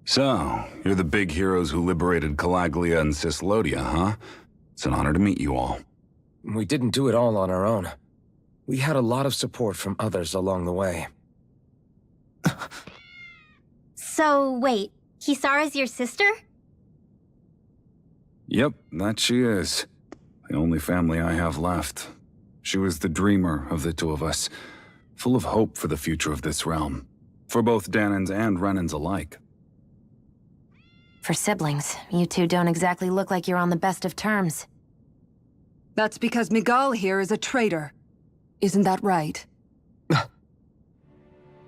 So, you're the big heroes who liberated Calaglia and Cislodia, huh? It's an honor to meet you all. We didn't do it all on our own. We had a lot of support from others along the way. So, wait, Kisara's your sister? Yep, that she is. The only family I have left. She was the dreamer of the two of us, full of hope for the future of this realm, for both Danans and Renans alike. For siblings, you two don't exactly look like you're on the best of terms. That's because Miguel here is a traitor. Isn't that right?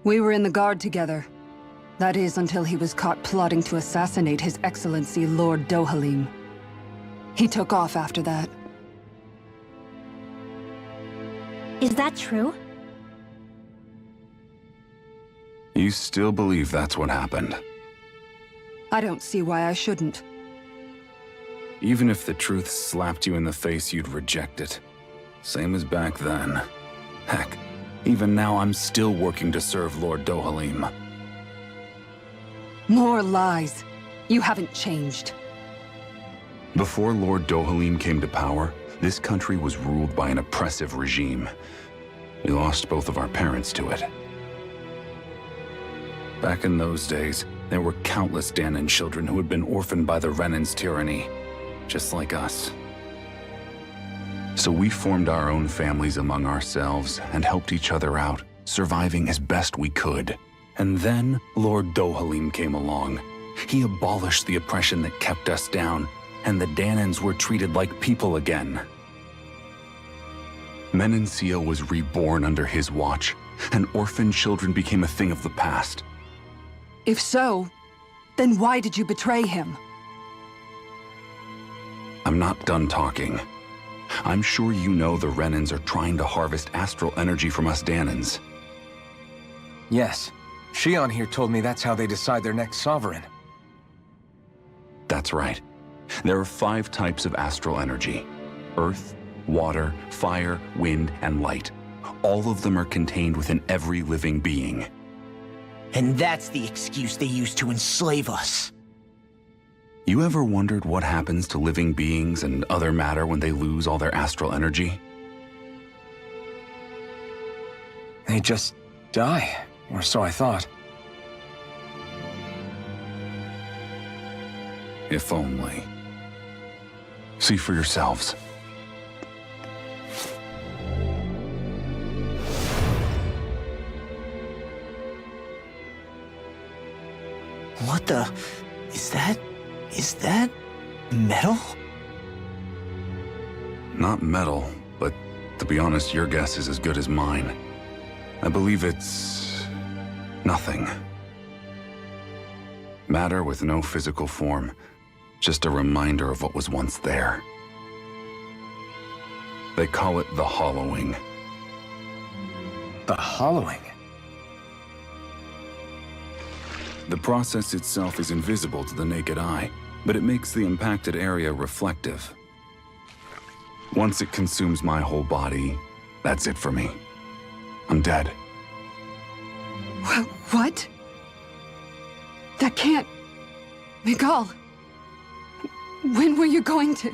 We were in the Guard together. That is, until he was caught plotting to assassinate His Excellency Lord Dohalim. He took off after that. Is that true? You still believe that's what happened? I don't see why I shouldn't. Even if the truth slapped you in the face, you'd reject it. Same as back then. Heck, even now I'm still working to serve Lord Dohalim. More lies. You haven't changed. Before Lord Dohalim came to power, this country was ruled by an oppressive regime. We lost both of our parents to it. Back in those days, there were countless Danan children who had been orphaned by the Renan's tyranny, just like us. So we formed our own families among ourselves and helped each other out, surviving as best we could. And then Lord Dohalim came along. He abolished the oppression that kept us down, and the Danans were treated like people again. Menancia was reborn under his watch, and orphaned children became a thing of the past. If so, then why did you betray him? I'm not done talking. I'm sure you know the Renans are trying to harvest astral energy from us Danans. Yes. Shion here told me that's how they decide their next sovereign. That's right. There are 5 types of astral energy: earth, water, fire, wind, and light. All of them are contained within every living being. And that's the excuse they use to enslave us. You ever wondered what happens to living beings and other matter when they lose all their astral energy? They just die, or so I thought. If only. See for yourselves. What the... Is that metal? Not metal, but to be honest, your guess is as good as mine. I believe it's... nothing. Matter with no physical form. Just a reminder of what was once there. They call it the hollowing. The hollowing? The process itself is invisible to the naked eye, but it makes the impacted area reflective. Once it consumes my whole body, that's it for me. I'm dead. What? That can't... Miguel! When were you going to...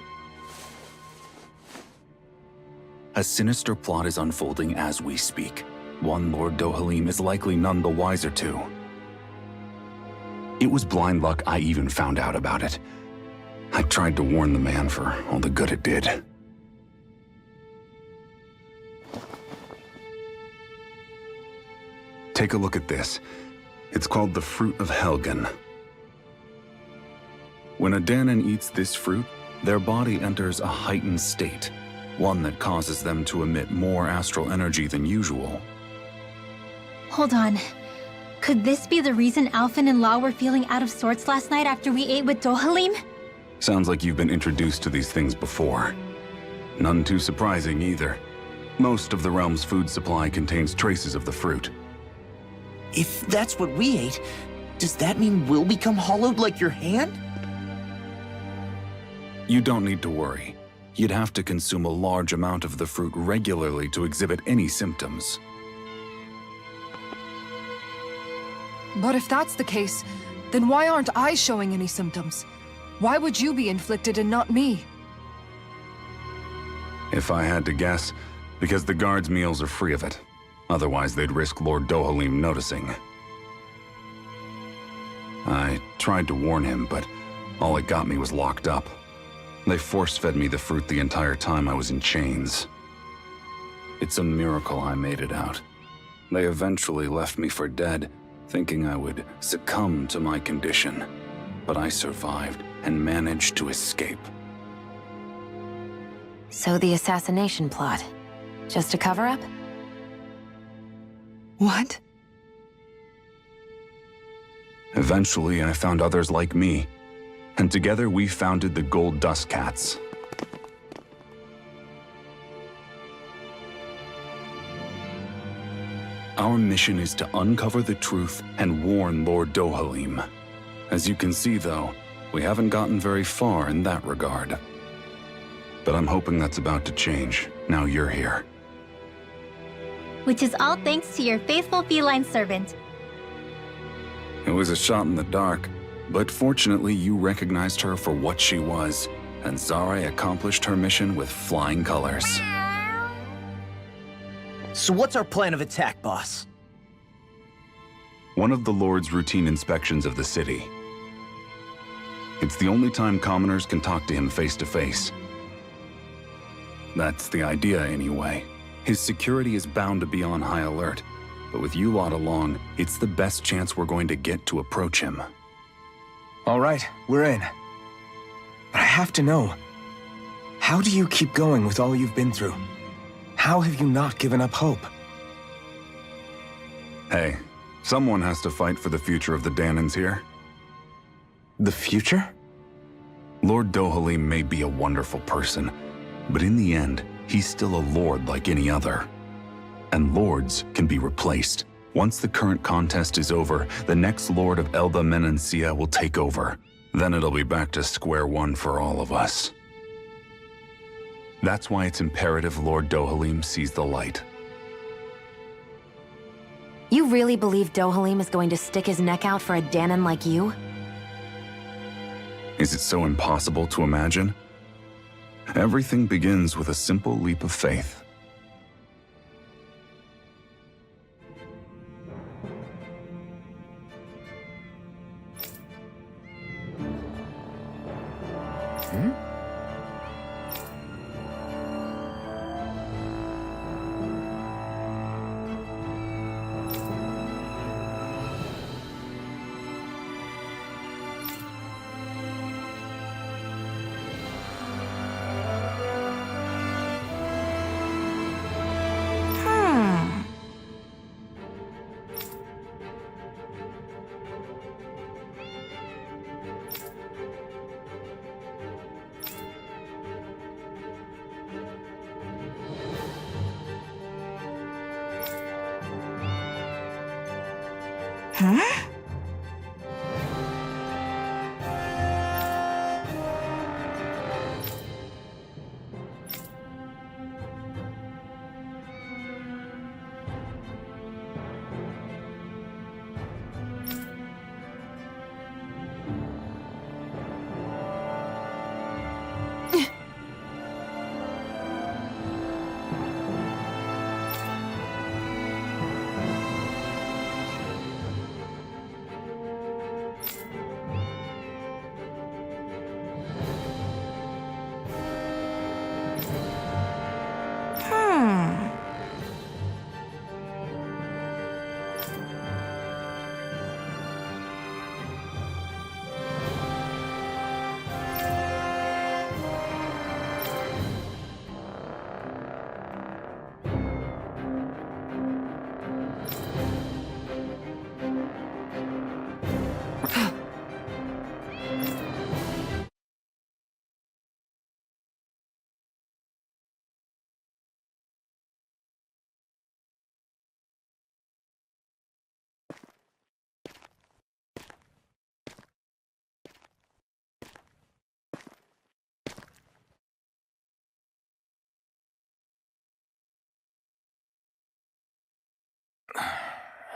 A sinister plot is unfolding as we speak. One Lord Dohalim is likely none the wiser to. It was blind luck I even found out about it. I tried to warn the man for all the good it did. Take a look at this. It's called the Fruit of Helgen. When a Danan eats this fruit, their body enters a heightened state, one that causes them to emit more astral energy than usual. Hold on. Could this be the reason Alphen and Law were feeling out of sorts last night after we ate with Dohalim? Sounds like you've been introduced to these things before. None too surprising either. Most of the realm's food supply contains traces of the fruit. If that's what we ate, does that mean we'll become hollowed like your hand? You don't need to worry. You'd have to consume a large amount of the fruit regularly to exhibit any symptoms. But if that's the case, Then why aren't I showing any symptoms? Why would you be inflicted and not me? If I had to guess, because the guards' meals are free of it. Otherwise, they'd risk Lord Dohalim noticing. I tried to warn him, but all it got me was locked up. They force-fed me the fruit the entire time I was in chains. It's a miracle I made it out. They eventually left me for dead, thinking I would succumb to my condition. But I survived and managed to escape. So the assassination plot, just a cover-up? What? Eventually, I found others like me, and together we founded the Gold Dust Cats. Our mission is to uncover the truth and warn Lord Dohalim. As you can see, though, we haven't gotten very far in that regard. But I'm hoping that's about to change, now you're here. Which is all thanks to your faithful feline servant. It was a shot in the dark, but fortunately you recognized her for what she was, and Zare accomplished her mission with flying colors. So what's our plan of attack, boss? One of the Lord's routine inspections of the city. It's the only time commoners can talk to him face to face. That's the idea, anyway. His security is bound to be on high alert, but with you lot along, it's the best chance we're going to get to approach him. All right, we're in. But I have to know, how do you keep going with all you've been through? How have you not given up hope? Hey, someone has to fight for the future of the Danans here. The future? Lord Dohalim may be a wonderful person, but in the end, he's still a lord like any other. And lords can be replaced. Once the current contest is over, the next lord of Elba Menancia will take over. Then it'll be back to square one for all of us. That's why it's imperative Lord Dohalim sees the light. You really believe Dohalim is going to stick his neck out for a Danan like you? Is it so impossible to imagine? Everything begins with a simple leap of faith.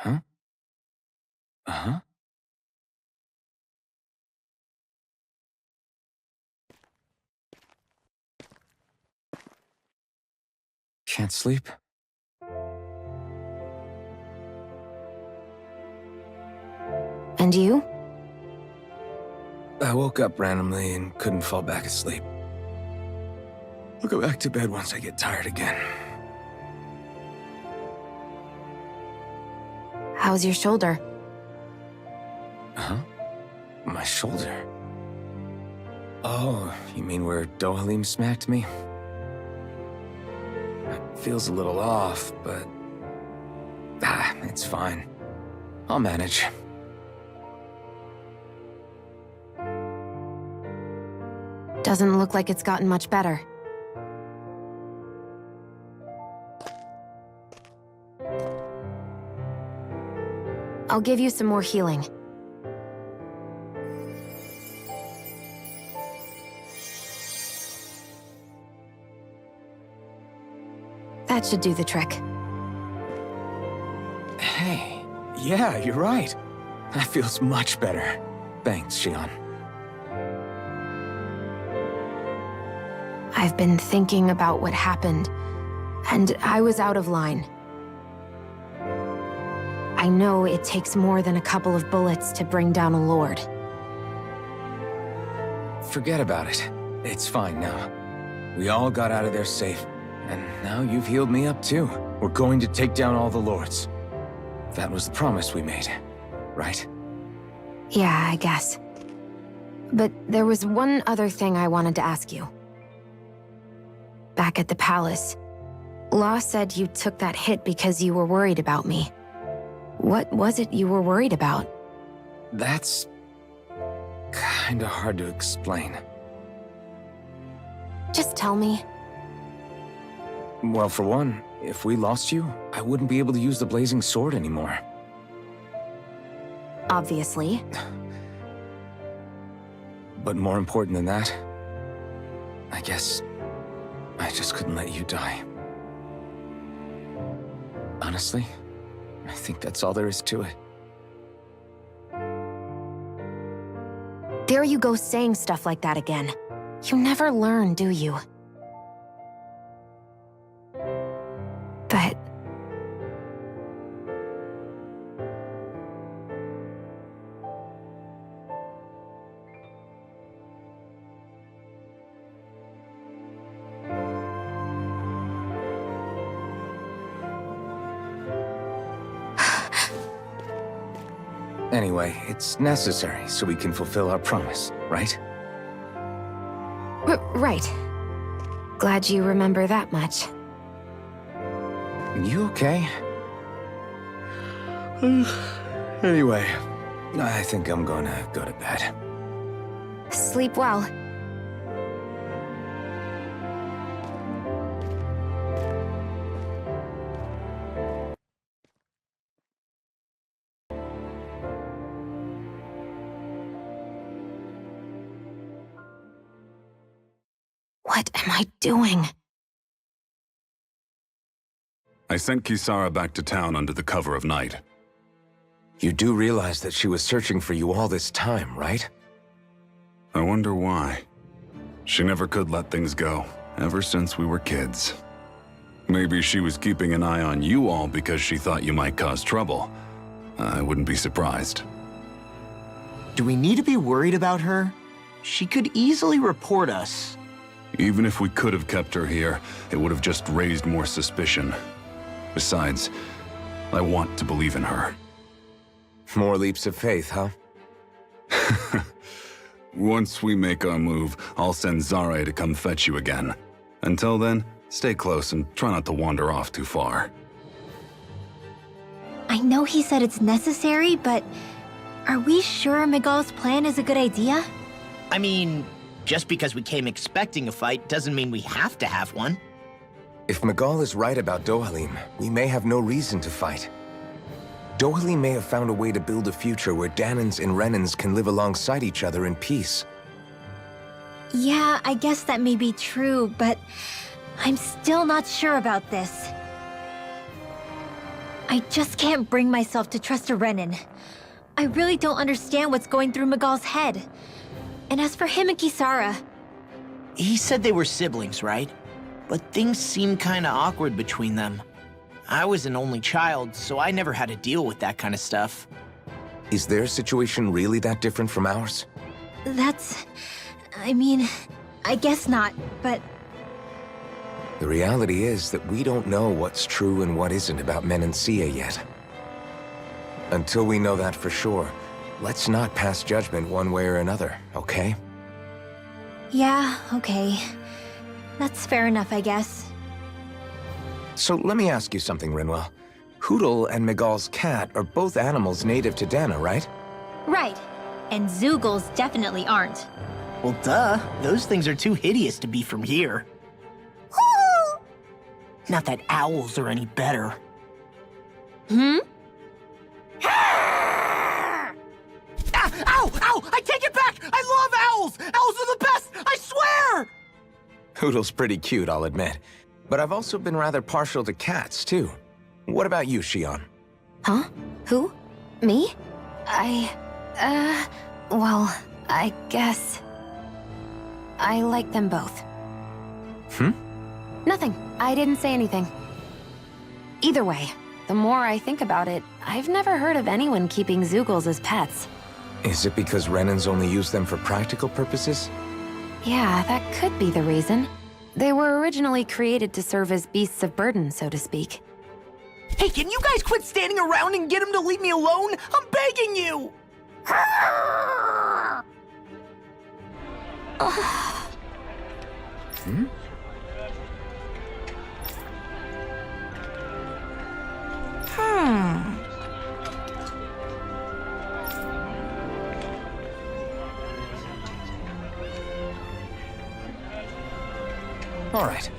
Huh? Uh-huh. Can't sleep? And you? I woke up randomly and couldn't fall back asleep. I'll go back to bed once I get tired again. How's your shoulder? Huh? My shoulder? Oh, you mean where Dohalim smacked me? It feels a little off, but... it's fine. I'll manage. Doesn't look like it's gotten much better. I'll give you some more healing. That should do the trick. Hey, yeah, you're right. That feels much better. Thanks, Shion. I've been thinking about what happened, and I was out of line. I know it takes more than a couple of bullets to bring down a lord. Forget about it. It's fine now. We all got out of there safe, and now you've healed me up too. We're going to take down all the lords. That was the promise we made, right? Yeah, I guess. But there was one other thing I wanted to ask you. Back at the palace, Law said you took that hit because you were worried about me. What was it you were worried about? That's... kinda hard to explain. Just tell me. Well, for one, if we lost you, I wouldn't be able to use the blazing sword anymore. Obviously. But more important than that, I guess I just couldn't let you die. Honestly, I think that's all there is to it. There you go saying stuff like that again. You never learn, do you? But... Anyway, it's necessary so we can fulfill our promise, right? Right. Glad you remember that much. You okay? Anyway, I think I'm gonna go to bed. Sleep well. What am I doing? I sent Kisara back to town under the cover of night. You do realize that she was searching for you all this time, right? I wonder why. She never could let things go, ever since we were kids. Maybe she was keeping an eye on you all because she thought you might cause trouble. I wouldn't be surprised. Do we need to be worried about her? She could easily report us. Even if we could have kept her here, it would have just raised more suspicion. Besides, I want to believe in her. More leaps of faith, huh? Once we make our move, I'll send Zare to come fetch you again. Until then, stay close and try not to wander off too far. I know he said it's necessary, but are we sure Miguel's plan is a good idea? I mean, just because we came expecting a fight doesn't mean we have to have one. If Miguel is right about Dohalim, we may have no reason to fight. Dohalim may have found a way to build a future where Danans and Renans can live alongside each other in peace. Yeah, I guess that may be true, but I'm still not sure about this. I just can't bring myself to trust a Renan. I really don't understand what's going through Miguel's head. And as for him and Kisara... He said they were siblings, right? but things seem kinda awkward between them. I was an only child, so I never had to deal with that kind of stuff. Is their situation really that different from ours? I mean, I guess not, but The reality is that we don't know what's true and what isn't about Menancia yet. Until we know that for sure, let's not pass judgment one way or another, okay? yeah, okay. That's fair enough, I guess. So let me ask you something, Rinwell. Hootle and Miguel's cat are both animals native to Dana, right? Right. And Zoogles definitely aren't. Well, duh. Those things are too hideous to be from here. Not that owls are any better. Hmm? Ah! Ow! Ow! I take it back! I love owls! Owls are the best! I swear! Hootle's pretty cute, I'll admit. But I've also been rather partial to cats, too. What about you, Shion? Huh? Who? Me? Well, I guess... I like them both. Nothing. I didn't say anything. Either way, the more I think about it, I've never heard of anyone keeping Zoogles as pets. Is it because Renans only use them for practical purposes? Yeah, that could be the reason. They were originally created to serve as beasts of burden, so to speak. Hey, can you guys quit standing around and get him to leave me alone? I'm begging you! All right.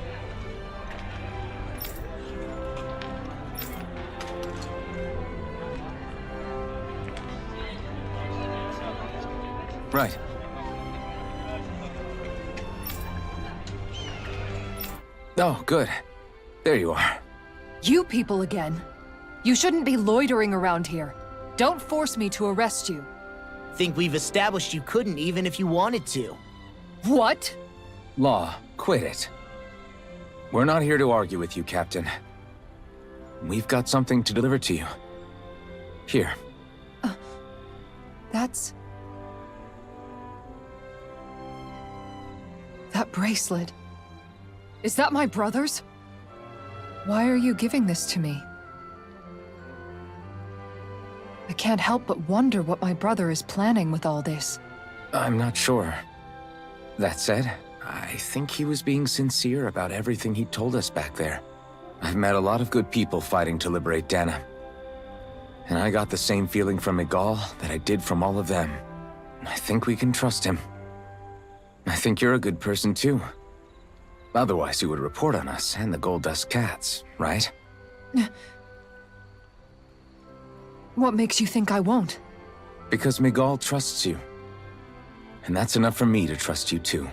Right. Oh, good. There you are. You people again. You shouldn't be loitering around here. Don't force me to arrest you. Think we've established you couldn't even if you wanted to. What? Law, quit it. We're not here to argue with you, Captain. We've got something to deliver to you. Here. That's... That bracelet. Is that my brother's? Why are you giving this to me? I can't help but wonder what my brother is planning with all this. I'm not sure. That said, I think he was being sincere about everything he told us back there. I've met a lot of good people fighting to liberate Dana. And I got the same feeling from Miguel that I did from all of them. I think we can trust him. I think you're a good person too. Otherwise you would report on us and the Gold Dust Cats, right? What makes you think I won't? Because Miguel trusts you. And that's enough for me to trust you too.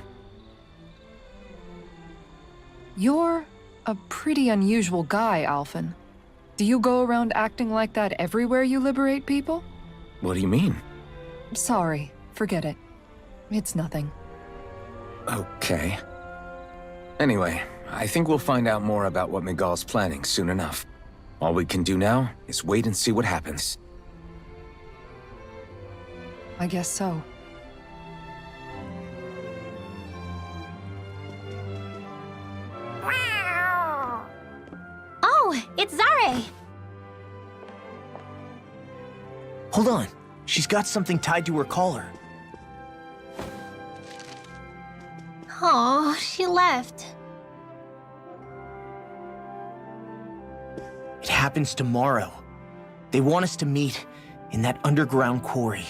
You're a pretty unusual guy, Alphen. Do you go around acting like that everywhere you liberate people? What do you mean? Sorry, forget it. It's nothing. Okay. Anyway, I think we'll find out more about what Miguel's planning soon enough. All we can do now is wait and see what happens. I guess so. Oh, it's Zare! Hold on. She's got something tied to her collar. Oh, she left. It happens tomorrow. They want us to meet in that underground quarry.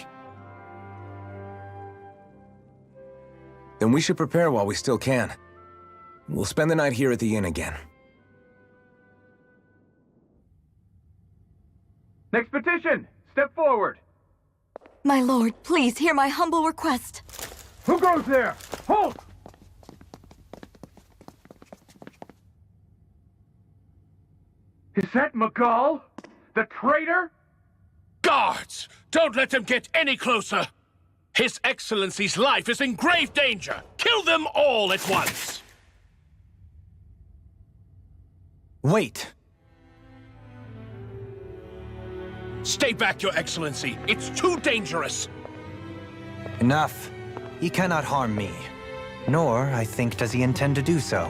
Then we should prepare while we still can. We'll spend the night here at the inn again. Next petition! Step forward! My lord, please hear my humble request. Who goes there? Halt! Is that Miguel? The traitor? Guards! Don't let them get any closer! His Excellency's life is in grave danger! Kill them all at once! Wait! Stay back, Your Excellency. It's too dangerous. Enough. He cannot harm me. Nor, I think, does he intend to do so.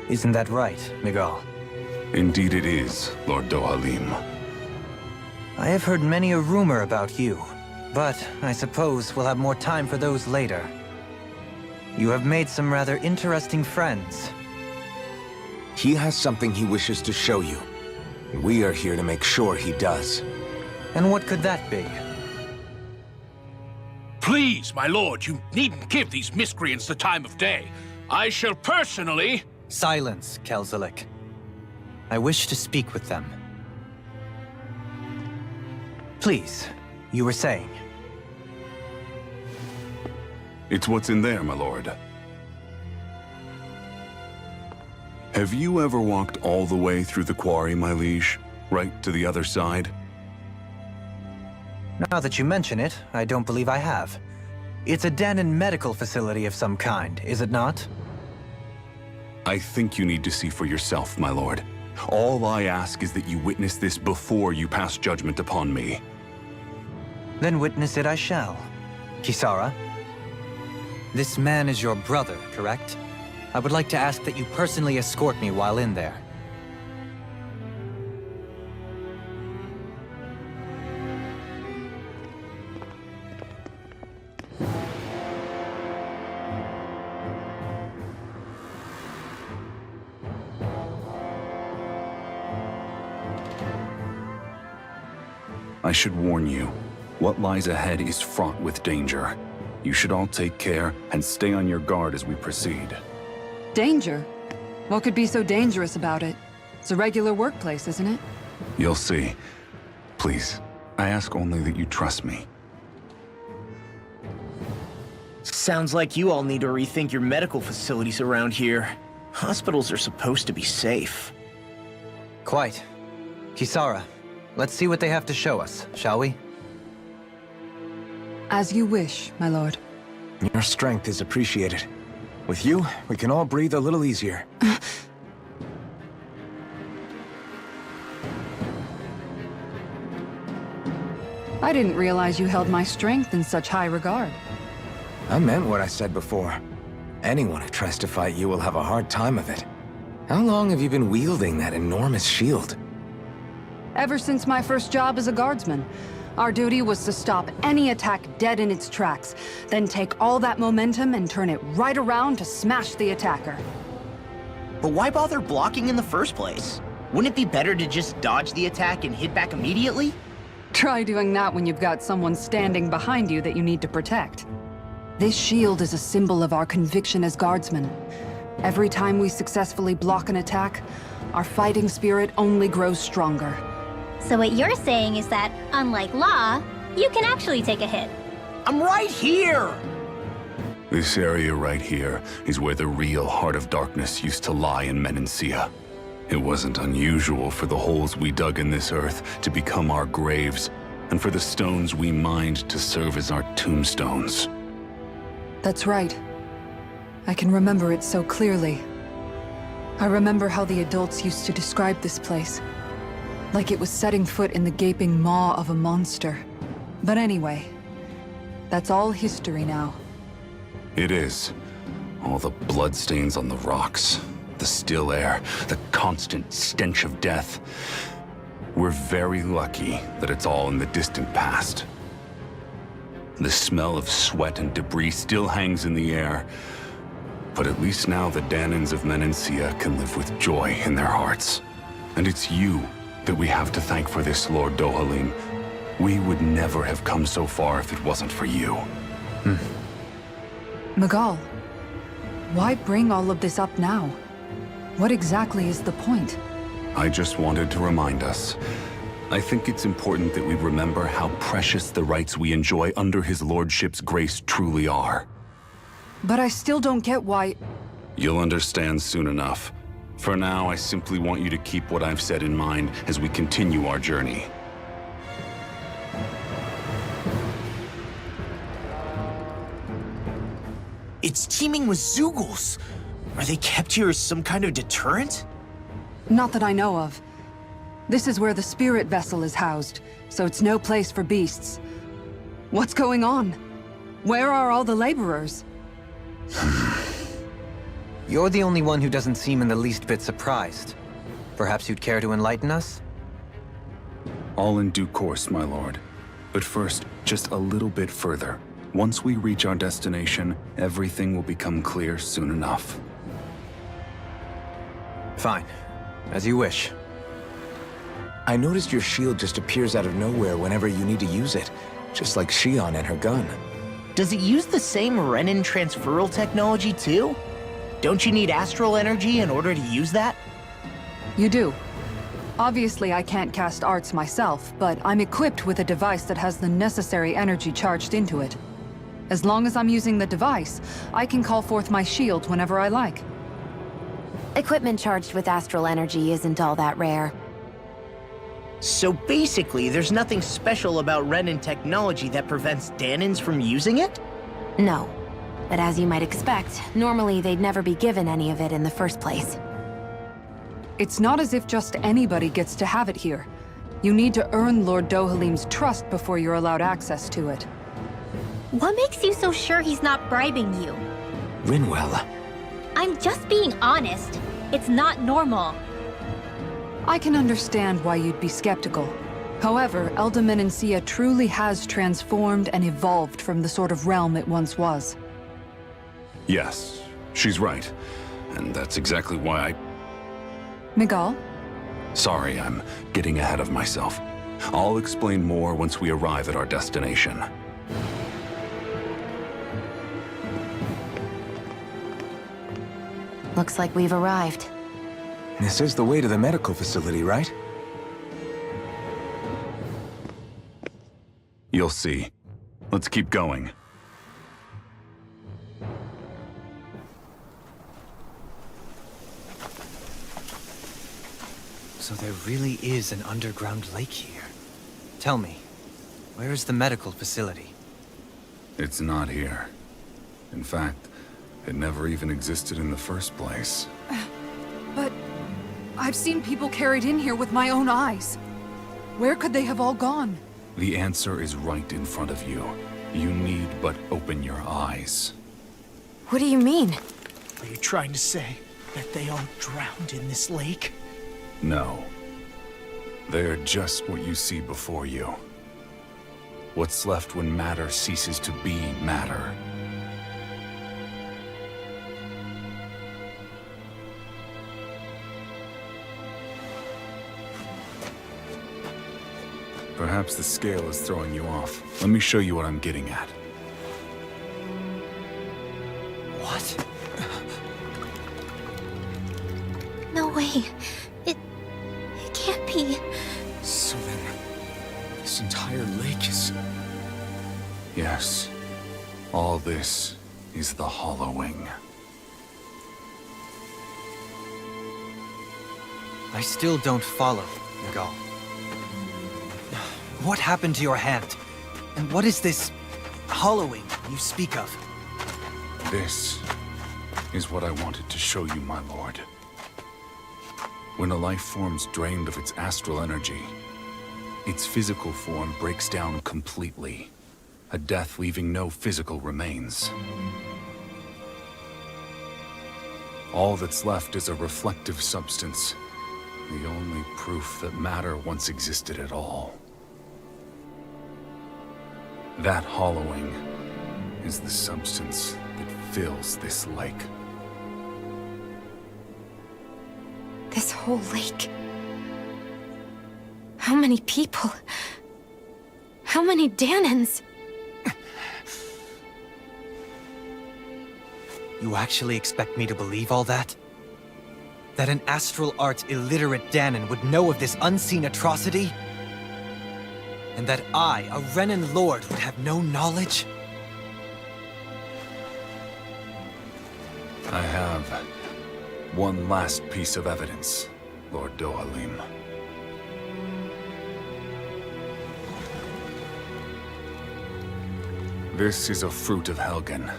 Isn't that right, Miguel? Indeed it is, Lord Dohalim. I have heard many a rumor about you, but I suppose we'll have more time for those later. You have made some rather interesting friends. He has something he wishes to show you. We are here to make sure he does. And what could that be? Please, my lord, you needn't give these miscreants the time of day. I shall personally... Silence, Kelzelik. I wish to speak with them. Please, you were saying. It's what's in there, my lord. Have you ever walked all the way through the quarry, my liege? Right to the other side? Now that you mention it, I don't believe I have. It's a den and medical facility of some kind, is it not? I think you need to see for yourself, my lord. All I ask is that you witness this before you pass judgment upon me. Then witness it I shall. Kisara, this man is your brother, correct? I would like to ask that you personally escort me while in there. I should warn you, what lies ahead is fraught with danger. You should all take care and stay on your guard as we proceed. Danger? What could be so dangerous about it? It's a regular workplace, isn't it? You'll see. Please, I ask only that you trust me. Sounds like you all need to rethink your medical facilities around here. Hospitals are supposed to be safe. Quite. Kisara, let's see what they have to show us, shall we? As you wish, my lord. Your strength is appreciated. With you, we can all breathe a little easier. I didn't realize you held my strength in such high regard. I meant what I said before. Anyone who tries to fight you will have a hard time of it. How long have you been wielding that enormous shield? Ever since my first job as a guardsman. Our duty was to stop any attack dead in its tracks, then take all that momentum and turn it right around to smash the attacker. But why bother blocking in the first place? Wouldn't it be better to just dodge the attack and hit back immediately? Try doing that when you've got someone standing behind you that you need to protect. This shield is a symbol of our conviction as guardsmen. Every time we successfully block an attack, our fighting spirit only grows stronger. So what you're saying is that, unlike Law, you can actually take a hit. I'm right here! This area right here is where the real heart of darkness used to lie in Menancia. It wasn't unusual for the holes we dug in this earth to become our graves, and for the stones we mined to serve as our tombstones. That's right. I can remember it so clearly. I remember how the adults used to describe this place. Like it was setting foot in the gaping maw of a monster. But anyway, that's all history now. It is. All the bloodstains on the rocks, the still air, the constant stench of death. We're very lucky that it's all in the distant past. The smell of sweat and debris still hangs in the air. But at least now the Danans of Menancia can live with joy in their hearts. And it's you that we have to thank for this, Lord Dohalim. We would never have come so far if it wasn't for you. Magal, why bring all of this up now? What exactly is the point? I just wanted to remind us. I think it's important that we remember how precious the rights we enjoy under his lordship's grace truly are. But I still don't get why... You'll understand soon enough. For now, I simply want you to keep what I've said in mind as we continue our journey. It's teeming with Zeugles. Are they kept here as some kind of deterrent? Not that I know of. This is where the spirit vessel is housed, so it's no place for beasts. What's going on? Where are all the laborers? You're the only one who doesn't seem in the least bit surprised. Perhaps you'd care to enlighten us? All in due course, my lord. But first, just a little bit further. Once we reach our destination, everything will become clear soon enough. Fine. As you wish. I noticed your shield just appears out of nowhere whenever you need to use it. Just like Shion and her gun. Does it use the same Renin transferal technology too? Don't you need astral energy in order to use that? You do. Obviously, I can't cast arts myself, but I'm equipped with a device that has the necessary energy charged into it. As long as I'm using the device, I can call forth my shield whenever I like. Equipment charged with astral energy isn't all that rare. So basically, there's nothing special about Renin technology that prevents Danins from using it? No. But as you might expect, normally they'd never be given any of it in the first place. It's not as if just anybody gets to have it here. You need to earn Lord Dohalim's trust before you're allowed access to it. What makes you so sure he's not bribing you? Rinwell. I'm just being honest. It's not normal. I can understand why you'd be skeptical. However, Elda Menancia truly has transformed and evolved from the sort of realm it once was. Yes, she's right. And that's exactly why I... Miguel? Sorry, I'm getting ahead of myself. I'll explain more once we arrive at our destination. Looks like we've arrived. This is the way to the medical facility, right? You'll see. Let's keep going. So there really is an underground lake here. Tell me, where is the medical facility? It's not here. In fact, it never even existed in the first place. But I've seen people carried in here with my own eyes. Where could they have all gone? The answer is right in front of you. You need but open your eyes. What do you mean? Are you trying to say that they all drowned in this lake? No. They're just what you see before you. What's left when matter ceases to be matter. Perhaps the scale is throwing you off. Let me show you what I'm getting at. What? No way. It can't be. So then, this entire lake is... Yes. All this is the hollowing. I still don't follow, Miguel. What happened to your hand? And what is this hollowing you speak of? This is what I wanted to show you, my lord. When a life form's drained of its astral energy, its physical form breaks down completely. A death leaving no physical remains. All that's left is a reflective substance. The only proof that matter once existed at all. That hollowing is the substance that fills this lake. This whole lake. How many people? How many Danins? You actually expect me to believe all that? That an astral art illiterate Danon would know of this unseen atrocity? And that I, a Renin lord, would have no knowledge? I have one last piece of evidence, Lord Dohalim. This is a fruit of Helgen.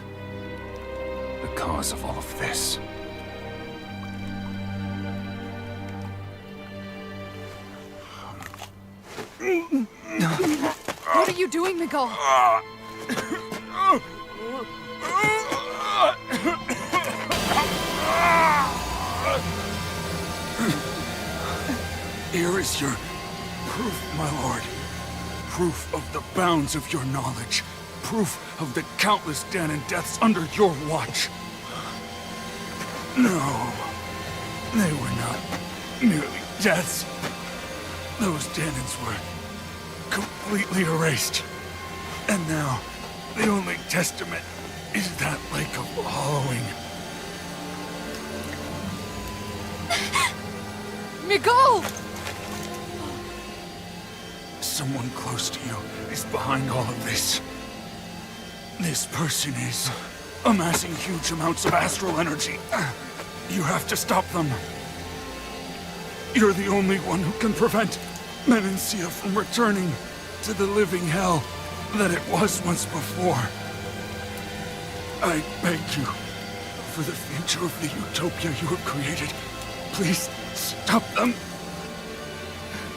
The cause of all of this. you doing, Miguel? Here is your proof, my lord. Proof of the bounds of your knowledge. Proof of the countless Danon deaths under your watch. No, they were not merely deaths. Those Danons were completely erased. And now, the only testament is that lake of hollowing. Miguel! Someone close to you is behind all of this. This person is amassing huge amounts of astral energy. You have to stop them. You're the only one who can prevent Menancia from returning to the living hell that it was once before. I beg you, for the future of the utopia you have created, please stop them.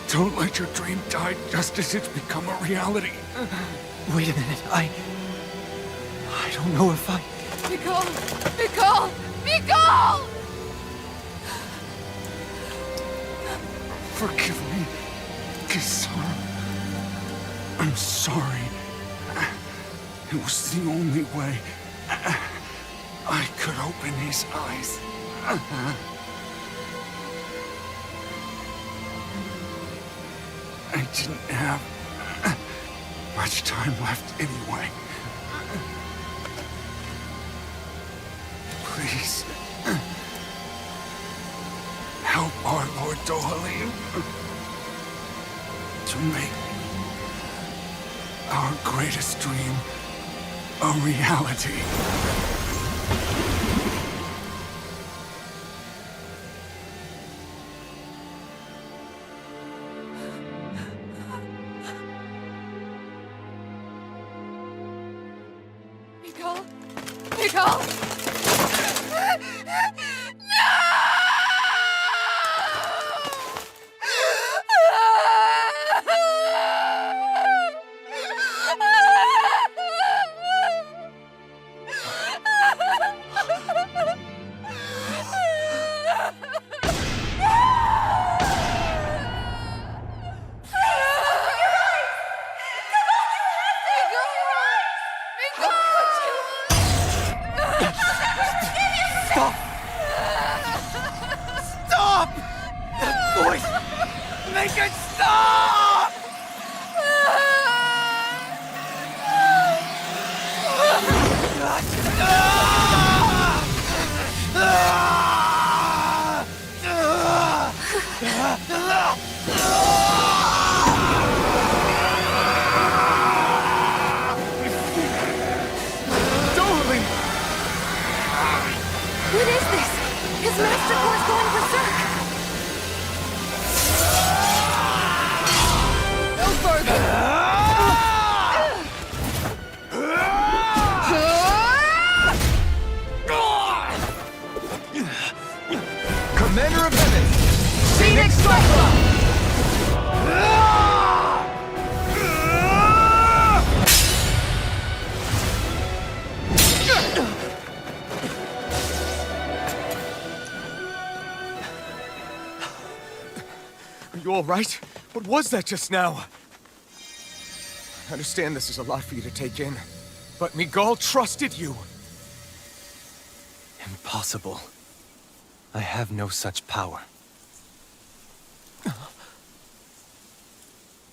Don't let your dream die just as it's become a reality. Wait a minute, I don't know if I... Miguel! Miguel! Miguel! Forgive me, Kisara. I'm sorry. It was the only way I could open his eyes. I didn't have much time left anyway. Please, help our Lord Dohalim to make our greatest dream a reality. Miguel! Miguel! What is this? His master core is going berserk! No further! Commander of Heaven! Phoenix Cyclone! Are you all right? What was that just now? I understand this is a lot for you to take in, but Miguel trusted you. Impossible. I have no such power.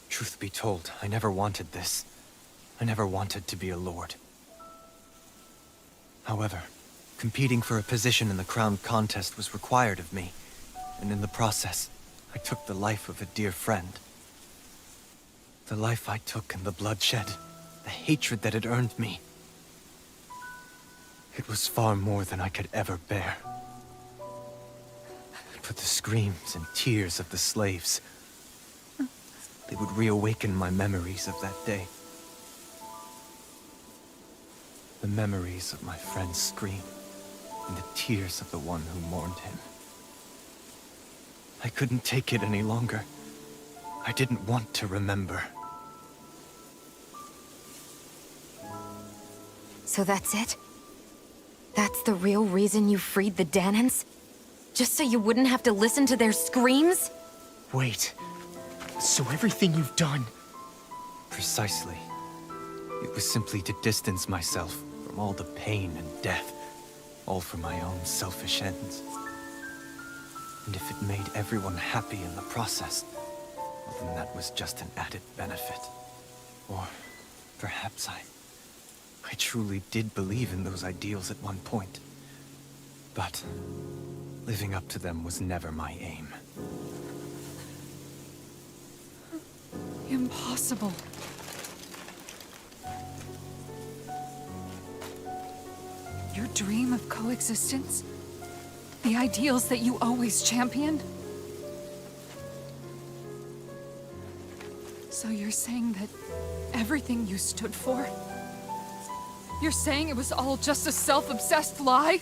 Truth be told, I never wanted this. I never wanted to be a lord. However, competing for a position in the crown contest was required of me, and in the process, I took the life of a dear friend. The life I took in the bloodshed, the hatred that had earned me. It was far more than I could ever bear. But the screams and tears of the slaves, they would reawaken my memories of that day. The memories of my friend's scream, and the tears of the one who mourned him. I couldn't take it any longer. I didn't want to remember. So that's it? That's the real reason you freed the Danans? Just so you wouldn't have to listen to their screams? Wait. So everything you've done... Precisely. It was simply to distance myself from all the pain and death, all for my own selfish ends. And if it made everyone happy in the process, well, then that was just an added benefit. Or perhaps I truly did believe in those ideals at one point. But living up to them was never my aim. Impossible. Your dream of coexistence? The ideals that you always championed? So you're saying that everything you stood for? You're saying it was all just a self-obsessed lie?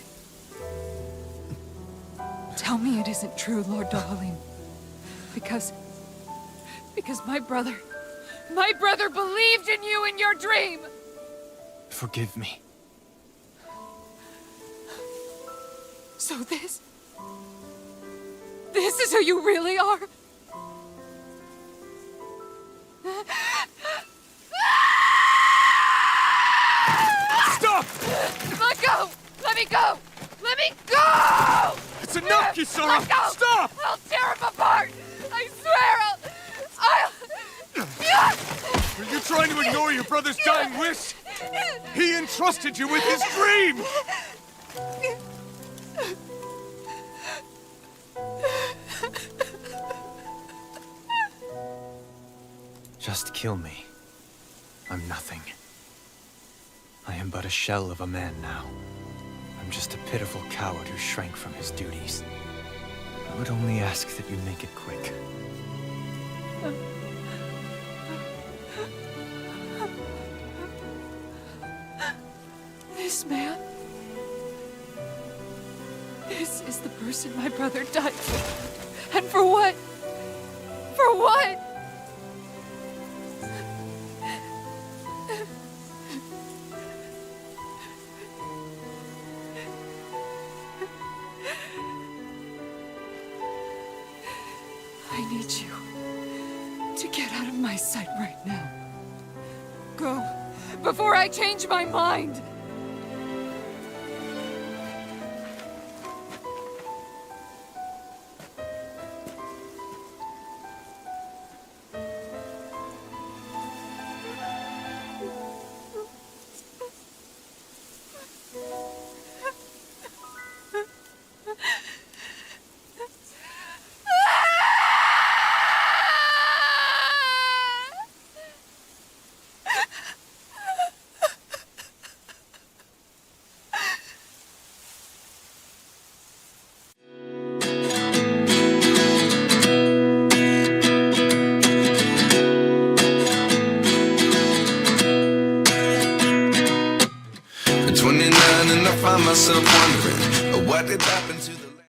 Tell me it isn't true, Lord Dohalim. Because my brother believed in you in your dream! Forgive me. So this is who you really are? Stop! Let go! Let me go! Let me go! It's enough, Kisara! Let go! Stop! I'll tear him apart! I swear Are you trying to ignore your brother's dying wish? He entrusted you with his dream! Just kill me. I'm nothing. I am but a shell of a man now. I'm just a pitiful coward who shrank from his duties. I would only ask that you make it quick. This man... This is the person my brother died for. And for what? For what? I need you to get out of my sight right now. Go, before I change my mind!